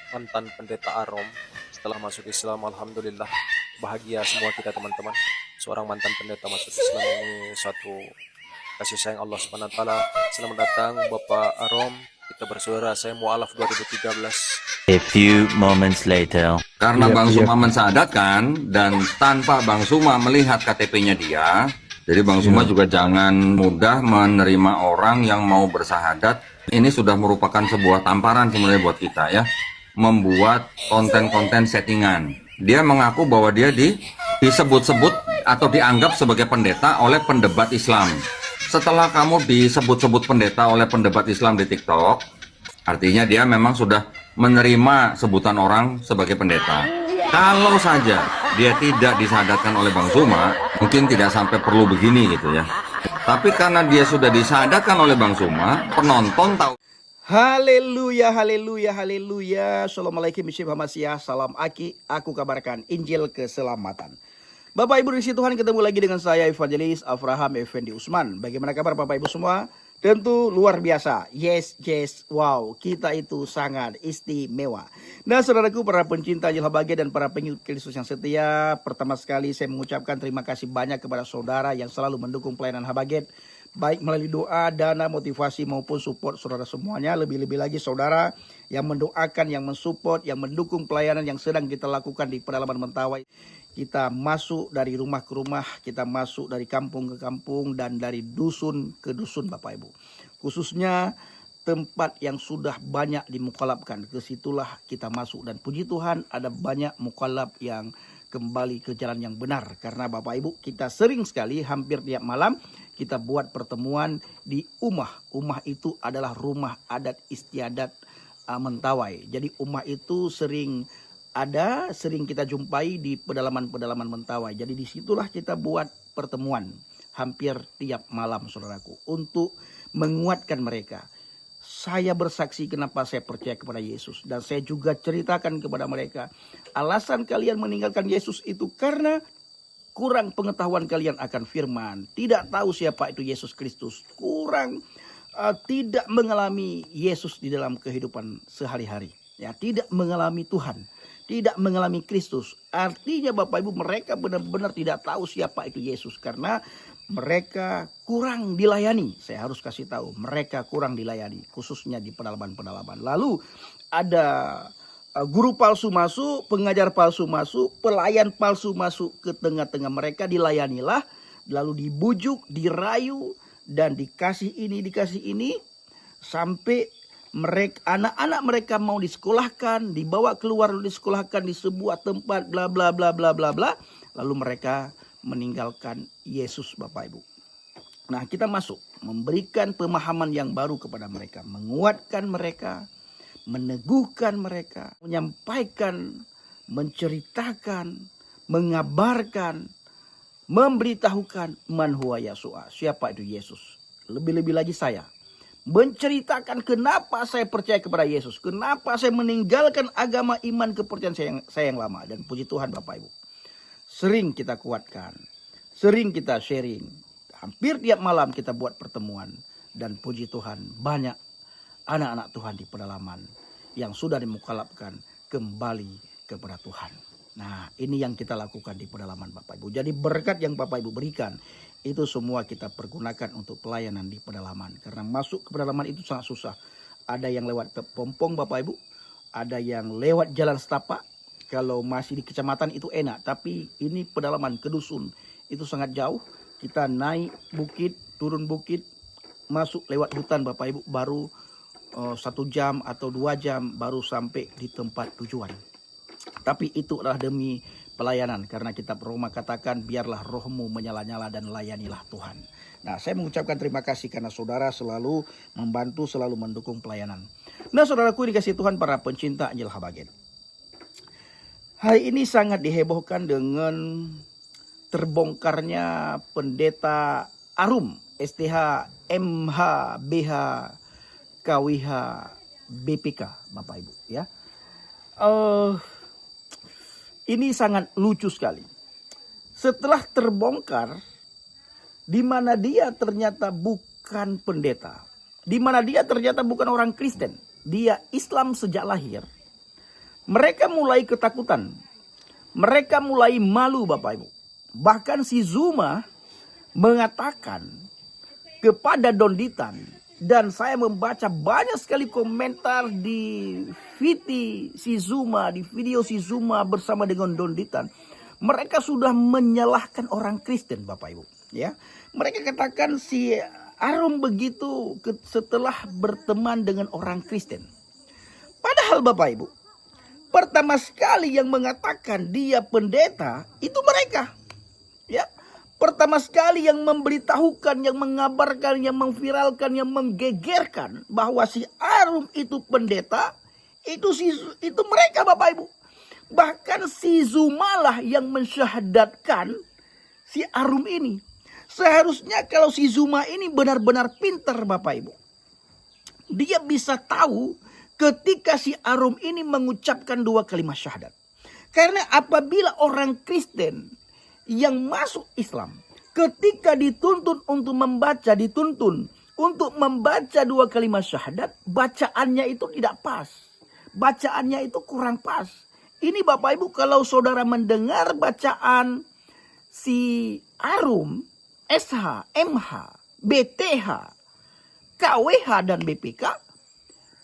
mantan pendeta Arom setelah masuk Islam. Alhamdulillah bahagia semua kita teman-teman. Seorang mantan pendeta masuk Islam ini suatu kasih sayang Allah Subhanahu wa taala. Selamat datang Bapak Arom. Kita bersaudara, saya mualaf 2013. A few moments later. Karena Bang Suma mensadatkan dan tanpa Bang Suma melihat KTP-nya dia, jadi Bang Suma juga jangan mudah menerima orang yang mau bersahadat. Ini sudah merupakan sebuah tamparan sebenarnya buat kita ya, membuat konten-konten settingan. Dia mengaku bahwa dia disebut-sebut atau dianggap sebagai pendeta oleh pendebat Islam. Setelah kamu disebut-sebut pendeta oleh pendebat Islam di TikTok, artinya dia memang sudah menerima sebutan orang sebagai pendeta. Kalau saja dia tidak disahadatkan oleh Bang Suma, mungkin tidak sampai perlu begini gitu ya. Tapi karena dia sudah disahadatkan oleh Bang Suma, penonton tahu. Haleluya, haleluya, haleluya. Assalamualaikum warahmatullahi wabarakatuh. Salam Aki, aku kabarkan Injil keselamatan. Bapak Ibu di Tuhan, ketemu lagi dengan saya Evangelis Avraham Effendi Usman. Bagaimana kabar Bapak Ibu semua? Tentu luar biasa. Yes, wow, kita itu sangat istimewa. Nah saudaraku, para pencinta Injil Habaget dan para pengikut Kristus yang setia, pertama sekali saya mengucapkan terima kasih banyak kepada saudara yang selalu mendukung pelayanan Habaget, baik melalui doa, dana, motivasi maupun support saudara semuanya. Lebih-lebih lagi saudara yang mendoakan, yang mensupport, yang mendukung pelayanan yang sedang kita lakukan di pedalaman Mentawai. Kita masuk dari rumah ke rumah, kita masuk dari kampung ke kampung, dan dari dusun ke dusun Bapak Ibu. Khususnya tempat yang sudah banyak dimukalabkan, kesitulah kita masuk. Dan puji Tuhan ada banyak mukalab yang kembali ke jalan yang benar. Karena Bapak Ibu, kita sering sekali hampir tiap malam kita buat pertemuan di Umah. Umah itu adalah rumah adat istiadat Mentawai. Jadi Umah itu sering kita jumpai di pedalaman-pedalaman Mentawai. Jadi disitulah kita buat pertemuan hampir tiap malam saudaraku, untuk menguatkan mereka. Saya bersaksi kenapa saya percaya kepada Yesus, dan saya juga ceritakan kepada mereka alasan kalian meninggalkan Yesus itu karena kurang pengetahuan kalian akan firman, tidak tahu siapa itu Yesus Kristus, kurang tidak mengalami Yesus di dalam kehidupan sehari-hari, ya, tidak mengalami Tuhan, tidak mengalami Kristus. Artinya Bapak Ibu, mereka benar-benar tidak tahu siapa itu Yesus karena mereka kurang dilayani. Saya harus kasih tahu, mereka kurang dilayani, khususnya di pedalaman-pedalaman. Lalu ada guru palsu masuk, pengajar palsu masuk, pelayan palsu masuk ke tengah-tengah mereka, dilayanilah, lalu dibujuk, dirayu, dan dikasih ini, sampai mereka, anak-anak mereka mau disekolahkan, dibawa keluar, disekolahkan di sebuah tempat, bla bla bla bla bla bla, lalu mereka meninggalkan Yesus Bapak Ibu. Nah kita masuk memberikan pemahaman yang baru kepada mereka, menguatkan mereka, meneguhkan mereka, menyampaikan, menceritakan, mengabarkan, memberitahukan man huwa Yasua, siapa itu Yesus. Lebih-lebih lagi saya menceritakan kenapa saya percaya kepada Yesus, kenapa saya meninggalkan agama iman kepercayaan saya yang lama. Dan puji Tuhan Bapak Ibu, sering kita kuatkan, sering kita sharing, hampir tiap malam kita buat pertemuan. Dan puji Tuhan, banyak anak-anak Tuhan di pedalaman yang sudah dimukalabkan kembali kepada Tuhan. Nah ini yang kita lakukan di pedalaman Bapak Ibu. Jadi berkat yang Bapak Ibu berikan, itu semua kita pergunakan untuk pelayanan di pedalaman. Karena masuk ke pedalaman itu sangat susah. Ada yang lewat Pompong Bapak Ibu, ada yang lewat jalan setapak. Kalau masih di kecamatan itu enak, tapi ini pedalaman ke dusun itu sangat jauh. Kita naik bukit, turun bukit, masuk lewat hutan Bapak Ibu, baru 1 jam atau 2 jam baru sampai di tempat tujuan. Tapi itu adalah demi pelayanan, karena kitab Roma katakan biarlah rohmu menyala-nyala dan layanilah Tuhan. Nah saya mengucapkan terima kasih karena saudara selalu membantu, selalu mendukung pelayanan. Nah saudaraku dikasih Tuhan, para pencinta Injil Habaget, hari ini sangat dihebohkan dengan terbongkarnya pendeta Arum, STH, MH, BH, KWH, BPK Bapak Ibu ya. Ini sangat lucu sekali. Setelah terbongkar, di mana dia ternyata bukan pendeta, di mana dia ternyata bukan orang Kristen, dia Islam sejak lahir, Mereka mulai ketakutan. Mereka mulai malu Bapak Ibu. Bahkan si Zuma mengatakan kepada Donditan, dan saya membaca banyak sekali komentar di si Zuma, di video si Zuma bersama dengan Donditan. Mereka sudah menyalahkan orang Kristen Bapak Ibu. Ya, mereka katakan si Arum begitu setelah berteman dengan orang Kristen. Padahal Bapak Ibu, pertama sekali yang mengatakan dia pendeta itu mereka. Ya, pertama sekali yang memberitahukan, yang mengabarkan, yang memviralkan, yang menggegerkan bahwa si Arum itu pendeta, itu mereka Bapak Ibu. Bahkan si Zuma lah yang mensyahadatkan si Arum ini. Seharusnya kalau si Zuma ini benar-benar pintar Bapak Ibu, dia bisa tahu ketika si Arum ini mengucapkan 2 kalimat syahadat. Karena apabila orang Kristen yang masuk Islam ketika dituntun untuk membaca 2 kalimat syahadat, bacaannya itu tidak pas. Bacaannya itu kurang pas. Ini Bapak Ibu, kalau saudara mendengar bacaan si Arum, SH, MH, BTH, KWH dan BPK,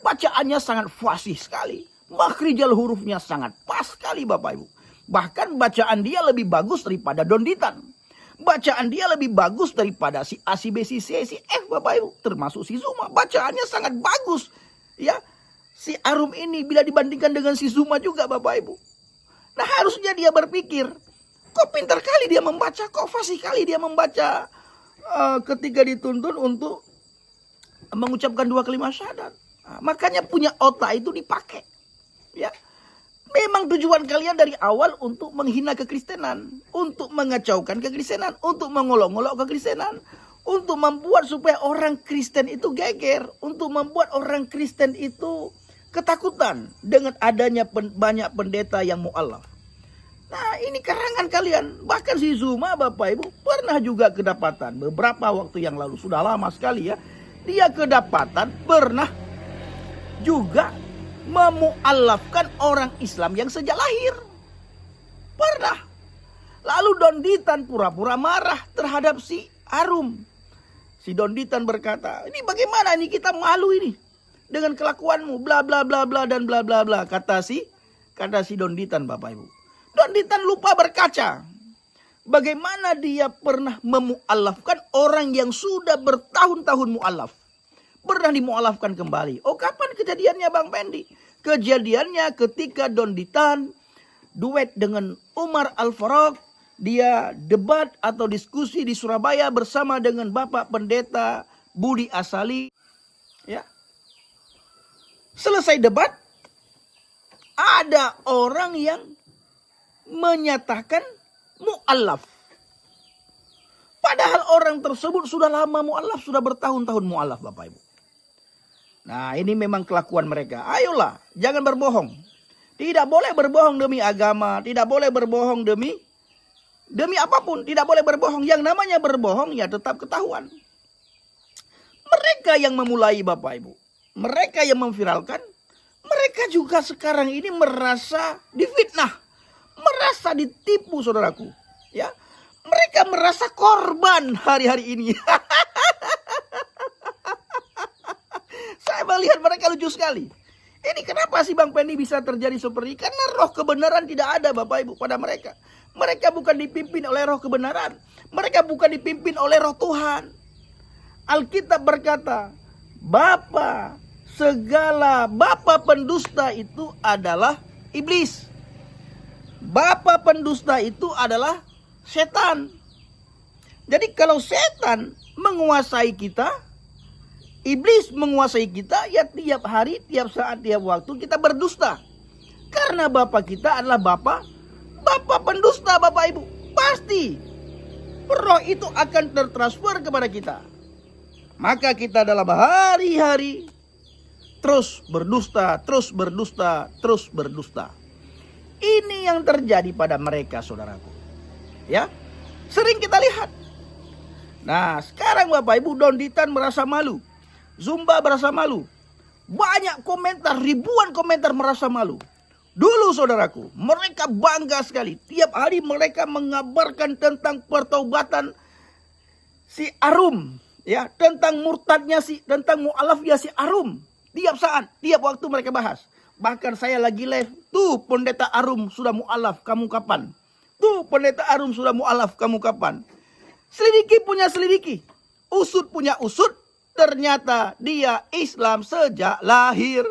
bacaannya sangat fasih sekali. Makhrijal hurufnya sangat pas sekali Bapak Ibu. Bahkan bacaan dia lebih bagus daripada Donditan. Bacaan dia lebih bagus daripada si A, si B, si C, si F Bapak Ibu. Termasuk si Zuma. Bacaannya sangat bagus. Ya, si Arum ini bila dibandingkan dengan si Zuma juga Bapak Ibu. Nah harusnya dia berpikir, kok pintar kali dia membaca, kok fasih kali dia membaca ketika dituntun untuk mengucapkan 2 kalimat syahadat. Nah, makanya punya otak itu dipakai. Ya, memang tujuan kalian dari awal untuk menghina kekristenan, untuk mengacaukan kekristenan, untuk mengolok-olok kekristenan, untuk membuat supaya orang Kristen itu geger, untuk membuat orang Kristen itu ketakutan dengan adanya banyak pendeta yang mu'alaf. Nah ini karangan kalian. Bahkan si Zuma Bapak Ibu pernah juga kedapatan beberapa waktu yang lalu, sudah lama sekali ya, dia kedapatan pernah juga memu'alafkan orang Islam yang sejak lahir. Pernah. Lalu Donditan pura-pura marah terhadap si Arum. Si Donditan berkata, ini bagaimana ini, kita malu ini dengan kelakuanmu, bla bla bla bla dan bla bla bla, kata si Donditan Bapak Ibu. Donditan lupa berkaca bagaimana dia pernah memu'alafkan orang yang sudah bertahun-tahun mu'alaf. Pernah dimu'alafkan kembali. Oh, kapan kejadiannya Bang Pendi? Kejadiannya ketika Donditan duet dengan Umar Al-Faruq. Dia debat atau diskusi di Surabaya bersama dengan Bapak Pendeta Budi Asali. Ya. Selesai debat, ada orang yang menyatakan mu'alaf. Padahal orang tersebut sudah lama mu'alaf, sudah bertahun-tahun mu'alaf Bapak Ibu. Nah ini memang kelakuan mereka. Ayolah, jangan berbohong. Tidak boleh berbohong demi agama, tidak boleh berbohong demi apapun, tidak boleh berbohong. Yang namanya berbohong ya tetap ketahuan. Mereka yang memulai Bapak Ibu, mereka yang memviralkan, mereka juga sekarang ini merasa difitnah, merasa ditipu saudaraku. Ya, mereka merasa korban hari-hari ini. Saya melihat mereka lucu sekali. Ini kenapa sih Bang Pendi bisa terjadi seperti ini? Karena roh kebenaran tidak ada Bapak Ibu pada mereka. Mereka bukan dipimpin oleh roh kebenaran. Mereka bukan dipimpin oleh roh Tuhan. Alkitab berkata, bapa pendusta itu adalah iblis. Bapa pendusta itu adalah setan. Jadi kalau setan menguasai kita, iblis menguasai kita, ya tiap hari, tiap saat, tiap waktu kita berdusta. Karena Bapak kita adalah Bapak pendusta Bapak Ibu. Pasti roh itu akan tertransfer kepada kita. Maka kita dalam hari-hari terus berdusta, terus berdusta, terus berdusta. Ini yang terjadi pada mereka saudaraku. Ya, sering kita lihat. Nah sekarang Bapak Ibu, Donditan merasa malu. Zumba merasa malu. Banyak komentar, ribuan komentar merasa malu. Dulu saudaraku, mereka bangga sekali. Tiap hari mereka mengabarkan tentang pertaubatan si Arum, ya, tentang murtadnya tentang mualafnya si Arum. Tiap saat, tiap waktu mereka bahas. Bahkan saya lagi live, tuh pendeta Arum sudah mualaf, kamu kapan? Tuh pendeta Arum sudah mualaf, kamu kapan? Selidiki punya selidiki, usut punya usut, ternyata dia Islam sejak lahir.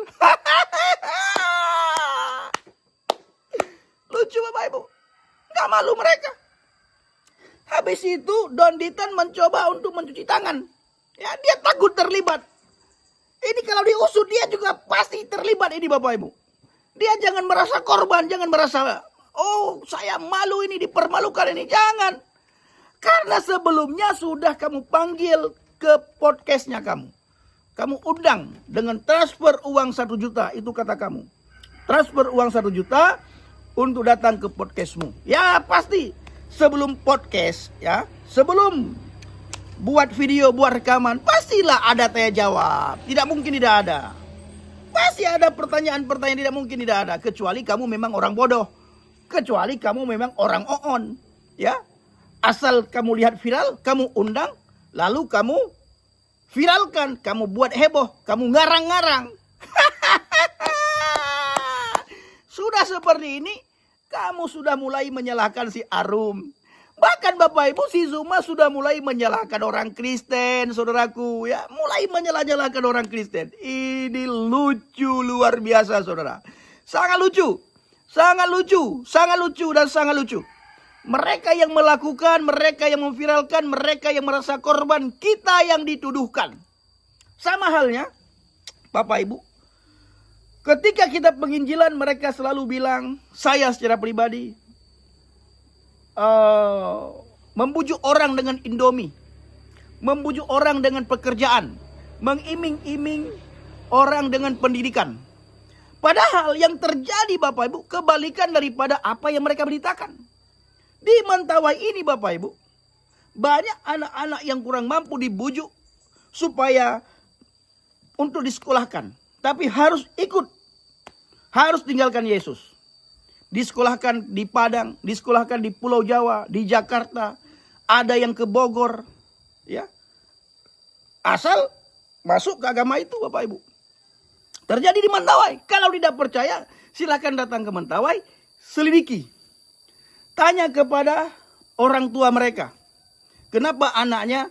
Lucu Bapak Ibu, gak malu mereka. Habis itu Don Ditan mencoba untuk mencuci tangan. Ya, dia takut terlibat. Ini kalau diusut dia juga pasti terlibat ini Bapak Ibu. Dia jangan merasa korban, jangan merasa, oh saya malu ini, dipermalukan ini. Jangan. Karena sebelumnya sudah kamu panggil ke podcastnya kamu. Kamu undang dengan transfer uang 1 juta, itu kata kamu. Transfer uang 1 juta untuk datang ke podcastmu. Ya pasti sebelum podcast, ya sebelum buat video, buat rekaman, pastilah ada tanya jawab. Tidak mungkin tidak ada. Pasti ada pertanyaan-pertanyaan, tidak mungkin tidak ada. Kecuali kamu memang orang bodoh. Kecuali kamu memang orang oon. Ya, asal kamu lihat viral, kamu undang, lalu kamu viralkan, kamu buat heboh, kamu ngarang-ngarang. Sudah seperti ini, kamu sudah mulai menyalahkan si Arum. Bahkan Bapak Ibu, si Zuma sudah mulai menyalahkan orang Kristen, saudaraku. Ya, mulai menyalahkan orang Kristen. Ini lucu luar biasa, saudara. Sangat lucu. Sangat lucu. Sangat lucu dan sangat lucu. Mereka yang melakukan, mereka yang memviralkan, mereka yang merasa korban, kita yang dituduhkan. Sama halnya, Bapak Ibu, ketika kita penginjilan, mereka selalu bilang, saya secara pribadi, membujuk orang dengan Indomie, membujuk orang dengan pekerjaan, mengiming-iming orang dengan pendidikan. Padahal yang terjadi Bapak Ibu, kebalikan daripada apa yang mereka beritakan. Di Mentawai ini Bapak Ibu, banyak anak-anak yang kurang mampu dibujuk supaya untuk disekolahkan. Tapi harus ikut, harus tinggalkan Yesus. Disekolahkan di Padang, disekolahkan di Pulau Jawa, di Jakarta, ada yang ke Bogor, ya. Asal masuk ke agama itu Bapak Ibu. Terjadi di Mentawai. Kalau tidak percaya, silakan datang ke Mentawai, selidiki. Tanya kepada orang tua mereka, kenapa anaknya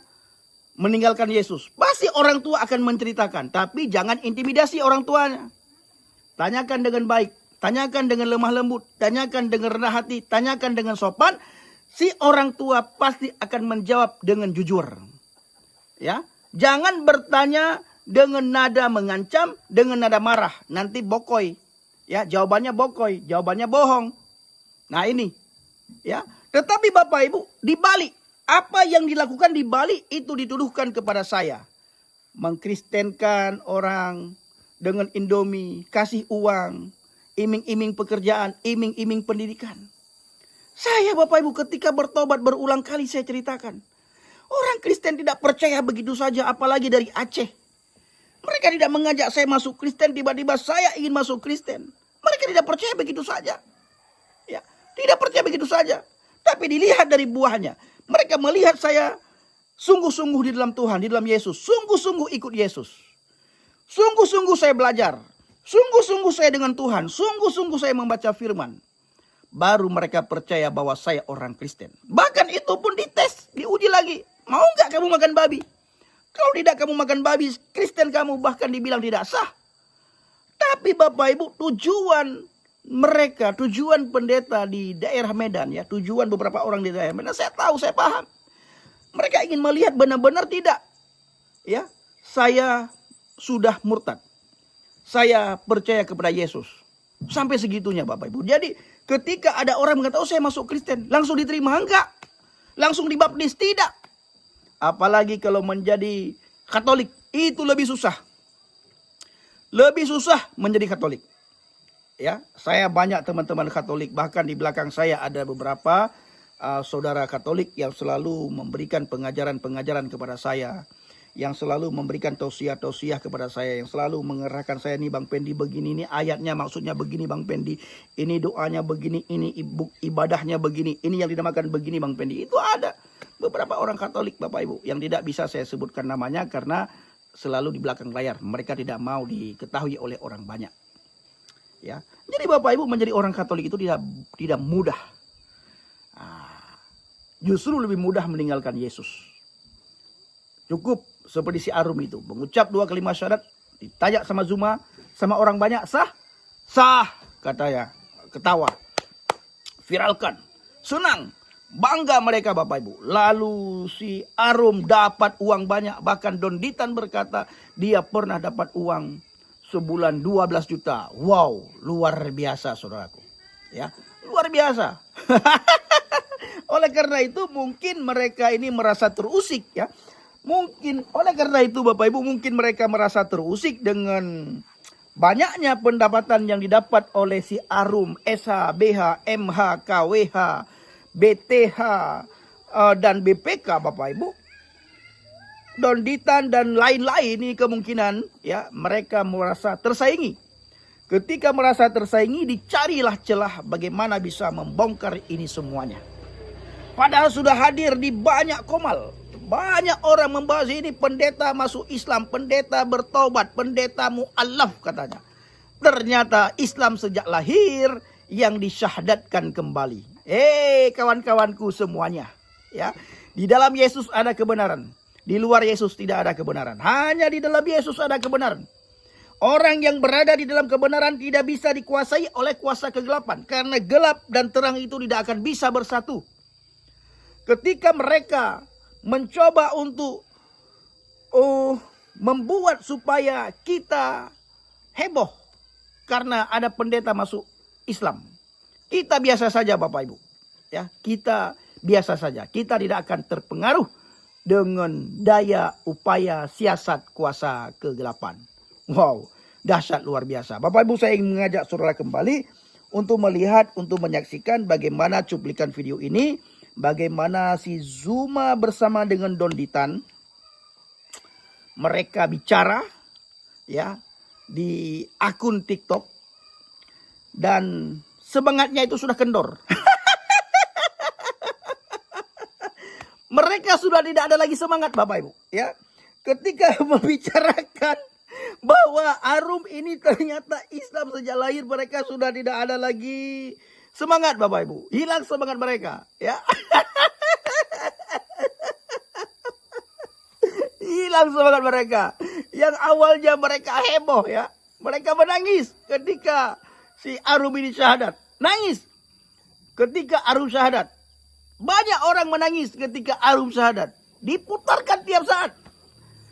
meninggalkan Yesus. Pasti orang tua akan menceritakan, tapi jangan intimidasi orang tuanya. Tanyakan dengan baik. Tanyakan dengan lemah lembut, tanyakan dengan rendah hati, tanyakan dengan sopan. Si orang tua pasti akan menjawab dengan jujur. Ya, jangan bertanya dengan nada mengancam, dengan nada marah. Nanti bokoi. Ya, jawabannya bokoi, jawabannya bohong. Nah ini, ya. Tetapi Bapak Ibu, di Bali, apa yang dilakukan di Bali itu dituduhkan kepada saya. Mengkristenkan orang dengan Indomie, kasih uang, iming-iming pekerjaan, iming-iming pendidikan. Saya Bapak Ibu ketika bertobat berulang kali saya ceritakan. Orang Kristen tidak percaya begitu saja, apalagi dari Aceh. Mereka tidak mengajak saya masuk Kristen, tiba-tiba saya ingin masuk Kristen. Mereka tidak percaya begitu saja. Ya, tidak percaya begitu saja. Tapi dilihat dari buahnya. Mereka melihat saya sungguh-sungguh di dalam Tuhan, di dalam Yesus. Sungguh-sungguh ikut Yesus. Sungguh-sungguh saya belajar. Sungguh-sungguh saya dengan Tuhan. Sungguh-sungguh saya membaca firman. Baru mereka percaya bahwa saya orang Kristen. Bahkan itu pun dites, diuji lagi. Mau nggak kamu makan babi? Kalau tidak kamu makan babi, Kristen kamu bahkan dibilang tidak sah. Tapi Bapak Ibu, tujuan mereka, tujuan pendeta di daerah Medan, ya, tujuan beberapa orang di daerah Medan, saya tahu, saya paham. Mereka ingin melihat benar-benar tidak, ya, saya sudah murtad. Saya percaya kepada Yesus. Sampai segitunya Bapak Ibu. Jadi ketika ada orang mengatakan, oh saya masuk Kristen, langsung diterima? Enggak. Langsung dibaptis? Tidak. Apalagi kalau menjadi Katolik, itu lebih susah. Lebih susah menjadi Katolik. Ya, saya banyak teman-teman Katolik, bahkan di belakang saya ada beberapa saudara Katolik yang selalu memberikan pengajaran-pengajaran kepada saya. yang selalu memberikan tausiah-tausiah kepada saya, yang selalu mengerahkan saya, nih Bang Pendi begini, ini ayatnya maksudnya begini Bang Pendi, ini doanya begini, ini ibadahnya begini, ini yang dinamakan begini Bang Pendi. Itu ada beberapa orang Katolik Bapak Ibu yang tidak bisa saya sebutkan namanya karena selalu di belakang layar. Mereka tidak mau diketahui oleh orang banyak. Ya, jadi Bapak Ibu menjadi orang Katolik itu tidak mudah. Justru lebih mudah meninggalkan Yesus. Cukup seperti si Arum itu, mengucap 2 kalimat syahadat, ditanya sama Zuma, sama orang banyak, sah? Sah, katanya, ketawa, viralkan, senang, bangga mereka Bapak Ibu. Lalu si Arum dapat uang banyak, bahkan Don Ditan berkata dia pernah dapat uang sebulan 12 juta. Wow, luar biasa saudaraku. Ya, luar biasa. Oleh karena itu mungkin mereka ini merasa terusik ya. Mungkin oleh karena itu Bapak Ibu mungkin mereka merasa terusik dengan banyaknya pendapatan yang didapat oleh si Arum, SH, BH, MH, KWH, BTH, dan BPK Bapak Ibu. Don Ditan dan lain-lain ini kemungkinan ya mereka merasa tersaingi. Ketika merasa tersaingi dicarilah celah bagaimana bisa membongkar ini semuanya. Padahal sudah hadir di banyak komal. Banyak orang membahas ini, pendeta masuk Islam, pendeta bertobat, pendeta mu'alaf katanya. Ternyata Islam sejak lahir yang disyahdatkan kembali. Kawan-kawanku semuanya. Ya, di dalam Yesus ada kebenaran. Di luar Yesus tidak ada kebenaran. Hanya di dalam Yesus ada kebenaran. Orang yang berada di dalam kebenaran tidak bisa dikuasai oleh kuasa kegelapan. Karena gelap dan terang itu tidak akan bisa bersatu. Ketika mereka mencoba untuk membuat supaya kita heboh karena ada pendeta masuk Islam. Kita biasa saja Bapak Ibu. Ya, kita biasa saja. Kita tidak akan terpengaruh dengan daya upaya siasat kuasa kegelapan. Wow, dahsyat luar biasa. Bapak Ibu, saya ingin mengajak saudara kembali untuk melihat, untuk menyaksikan bagaimana cuplikan video ini. Bagaimana si Zuma bersama dengan Don Ditan mereka bicara ya di akun TikTok dan semangatnya itu sudah kendor. Mereka sudah tidak ada lagi semangat Bapak Ibu ya. Ketika membicarakan bahwa Arum ini ternyata Islam sejak lahir, mereka sudah tidak ada lagi semangat Bapak Ibu. Hilang semangat mereka ya. Hilang semangat mereka. Yang awalnya mereka heboh ya. Mereka menangis ketika si Arum ini syahadat. Nangis ketika Arum syahadat. Banyak orang menangis ketika Arum syahadat. Diputarkan tiap saat.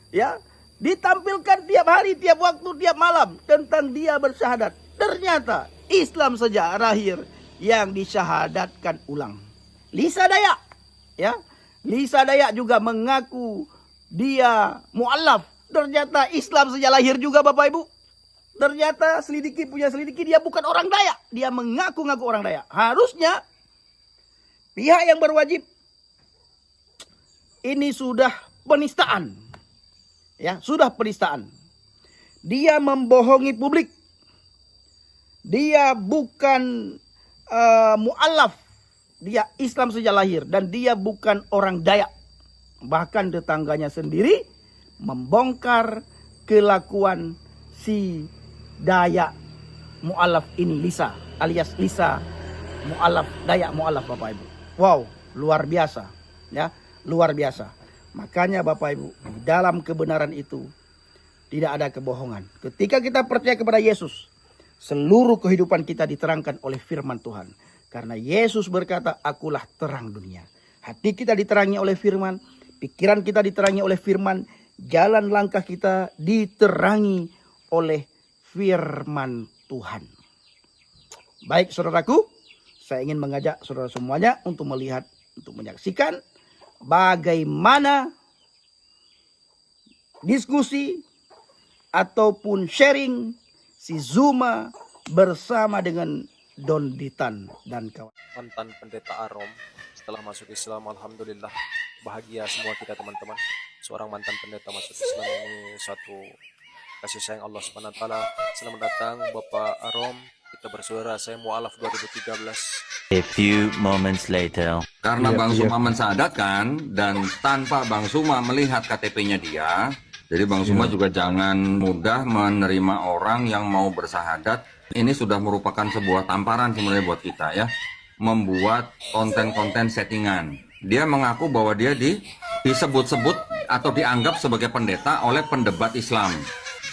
Ya, ditampilkan tiap hari, tiap waktu, tiap malam tentang dia bersyahadat. Ternyata Islam sejak lahir yang disyahadatkan ulang. Lisa Dayak ya. Lisa Dayak juga mengaku dia mu'alaf. Ternyata Islam sejak lahir juga Bapak Ibu. Ternyata selidiki dia bukan orang Dayak. Dia mengaku-ngaku orang Dayak. Harusnya pihak yang berwajib ini sudah penistaan. Ya, sudah penistaan. Dia membohongi publik. Dia bukan mu'alaf, dia Islam sejak lahir dan dia bukan orang Dayak. Bahkan tetangganya sendiri membongkar kelakuan si Dayak mu'alaf ini, Lisa alias Lisa mu'alaf, Dayak mu'alaf Bapak Ibu. Wow, luar biasa ya, luar biasa. Makanya Bapak Ibu, di dalam kebenaran itu tidak ada kebohongan. Ketika kita percaya kepada Yesus, seluruh kehidupan kita diterangkan oleh firman Tuhan. Karena Yesus berkata, akulah terang dunia. Hati kita diterangi oleh firman. Pikiran kita diterangi oleh firman. Jalan langkah kita diterangi oleh firman Tuhan. Baik saudaraku, saya ingin mengajak saudara semuanya untuk melihat, untuk menyaksikan bagaimana diskusi ataupun sharing si Zuma bersama dengan Don Ditan dan kawan. Mantan pendeta Arum setelah setelah masuk Islam, alhamdulillah bahagia semua kita teman-teman. Seorang mantan pendeta masuk Islam ini suatu kasih sayang Allah Subhanahu wa taala. Selamat datang Bapak Arom. Kita bersaudara, saya mualaf 2013. A few moments later. Karena Iya, Bang iya. Suma mensyahadatkan dan tanpa Bang Suma melihat KTP-nya dia, jadi Bang Suma juga jangan mudah menerima orang yang mau bersahadat. Ini sudah merupakan sebuah tamparan sebenarnya buat kita ya, membuat konten-konten settingan. Dia mengaku bahwa dia disebut-sebut atau dianggap sebagai pendeta oleh pendebat Islam.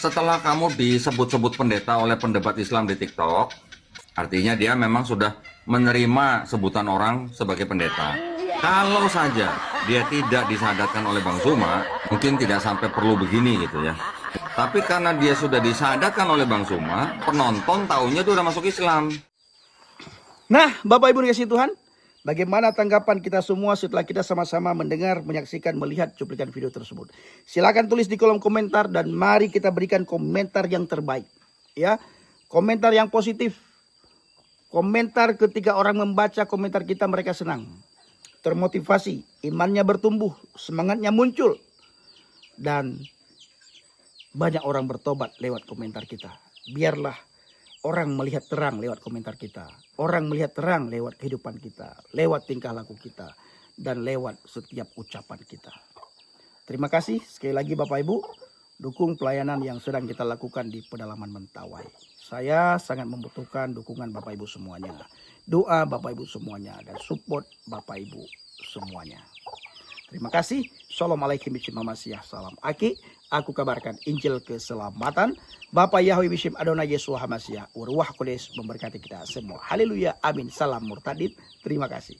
Setelah kamu disebut-sebut pendeta oleh pendebat Islam di TikTok, artinya dia memang sudah menerima sebutan orang sebagai pendeta. Kalau saja dia tidak disahadatkan oleh Bang Suma, mungkin tidak sampai perlu begini gitu ya. Tapi karena dia sudah disahadatkan oleh Bang Suma, penonton taunya itu udah masuk Islam. Nah, Bapak Ibu dikasih Tuhan, bagaimana tanggapan kita semua setelah kita sama-sama mendengar, menyaksikan, melihat cuplikan video tersebut? Silakan tulis di kolom komentar dan mari kita berikan komentar yang terbaik. Ya, komentar yang positif. Komentar ketika orang membaca komentar kita mereka senang, termotivasi, imannya bertumbuh, semangatnya muncul, dan banyak orang bertobat lewat komentar kita. Biarlah orang melihat terang lewat komentar kita. Orang melihat terang lewat kehidupan kita, lewat tingkah laku kita, dan lewat setiap ucapan kita. Terima kasih sekali lagi Bapak Ibu, dukung pelayanan yang sedang kita lakukan di pedalaman Mentawai. Saya sangat membutuhkan dukungan Bapak Ibu semuanya, doa Bapak Ibu semuanya, dan support Bapak Ibu semuanya. Terima kasih. Assalamualaikum warahmatullahi wabarakatuh. Salam Aki. Aku kabarkan Injil keselamatan. Bapak Yahweh Bishim Adonai Yesus Hamasiah. Urwah Kudus memberkati kita semua. Haleluya. Amin. Salam murtadid. Terima kasih.